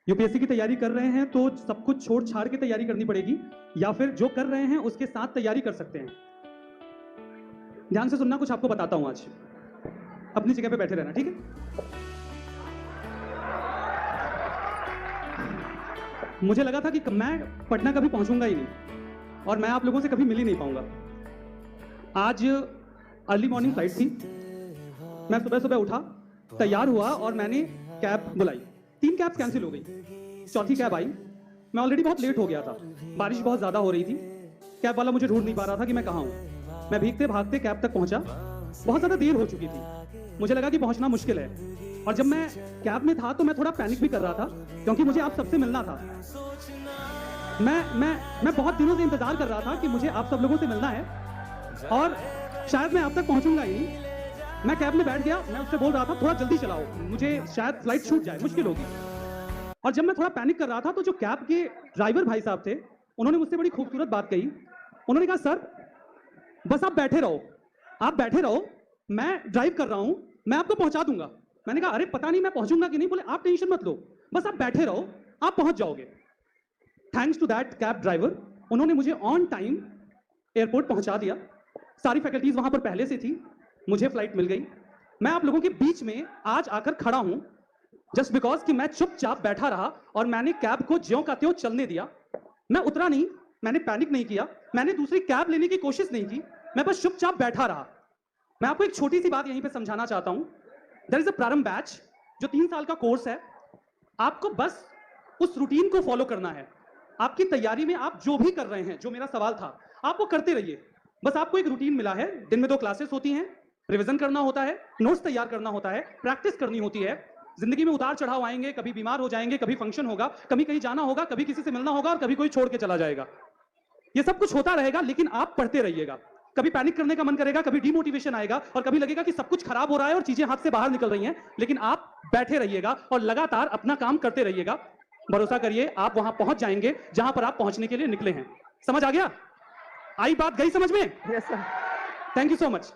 UPSC की तैयारी कर रहे हैं तो सब कुछ छोड़ छाड़ के तैयारी करनी पड़ेगी, या फिर जो कर रहे हैं उसके साथ तैयारी कर सकते हैं। ध्यान से सुनना, कुछ आपको बताता हूं आज। अपनी जगह पे बैठे रहना, ठीक है? मुझे लगा था कि मैं पटना कभी पहुंचूंगा ही नहीं और मैं आप लोगों से कभी मिल ही नहीं पाऊंगा। आज अर्ली मॉर्निंग फ्लाइट थी। मैं सुबह सुबह उठा, तैयार हुआ और मैंने कैब बुलाई। 3 कैब कैंसिल हो गई। चौथी कैब आई। मैं ऑलरेडी बहुत लेट हो गया था, बारिश बहुत ज्यादा हो रही थी। कैब वाला मुझे ढूंढ नहीं पा रहा था कि मैं कहाँ हूँ। मैं भीगते भागते कैब तक पहुंचा। बहुत ज्यादा देर हो चुकी थी, मुझे लगा कि पहुंचना मुश्किल है। और जब मैं कैब में था तो मैं थोड़ा पैनिक भी कर रहा था, क्योंकि मुझे आप सबसे मिलना था। मैं बहुत दिनों से इंतजार कर रहा था कि मुझे आप सब लोगों से मिलना है और शायद मैं आप तक पहुंचूंगा ही नहीं। मैं कैब में बैठ गया, मैं उससे बोल रहा था थोड़ा जल्दी चलाओ, मुझे शायद फ्लाइट छूट जाए, मुश्किल होगी। और जब मैं थोड़ा पैनिक कर रहा था तो जो कैब के ड्राइवर भाई साहब थे, उन्होंने मुझसे बड़ी खूबसूरत बात कही। उन्होंने कहा, सर बस आप बैठे रहो, आप बैठे रहो, मैं ड्राइव कर रहा हूं, मैं आपको पहुंचा दूंगा। मैंने कहा, अरे पता नहीं मैं पहुंचूंगा कि नहीं। बोले, आप टेंशन मत लो, बस आप बैठे रहो, आप पहुंच जाओगे। Thanks to that cab driver, उन्होंने मुझे ऑन टाइम एयरपोर्ट पहुंचा दिया। सारी फैकल्टीज वहां पर पहले से थी, मुझे फ्लाइट मिल गई। मैं आप लोगों के बीच में आज आकर खड़ा हूं जस्ट बिकॉज कि मैं चुपचाप बैठा रहा और मैंने कैब को ज्यों का त्यों चलने दिया। मैं उतरा नहीं, मैंने पैनिक नहीं किया, मैंने दूसरी कैब लेने की कोशिश नहीं की, मैं बस चुपचाप बैठा रहा। मैं आपको एक छोटी सी बात यहीं पे समझाना चाहता हूं। देयर इज अ प्रारंभ बैच, जो 3 साल का कोर्स है। आपको बस उस रूटीन को फॉलो करना है। आपकी तैयारी में आप जो भी कर रहे हैं, जो मेरा सवाल था, आप वो करते रहिए। बस आपको एक रूटीन मिला है, दिन में 2 क्लासेस होती हैं, रिवीजन करना होता है, नोट्स तैयार करना होता है, प्रैक्टिस करनी होती है। जिंदगी में उतार चढ़ाव आएंगे, कभी बीमार हो जाएंगे, कभी फंक्शन होगा, कभी कहीं जाना होगा, कभी किसी से मिलना होगा और कभी कोई छोड़ के चला जाएगा। ये सब कुछ होता रहेगा, लेकिन आप पढ़ते रहिएगा। कभी पैनिक करने का मन करेगा, कभी डिमोटिवेशन आएगा और कभी लगेगा कि सब कुछ खराब हो रहा है और चीजें हाथ से बाहर निकल रही हैं, लेकिन आप बैठे रहिएगा और लगातार अपना काम करते रहिएगा। भरोसा करिए, आप वहां पहुंच जाएंगे जहां पर आप पहुंचने के लिए निकले हैं। समझ आ गया? आई बात गई समझ में? Yes sir. Thank you so much.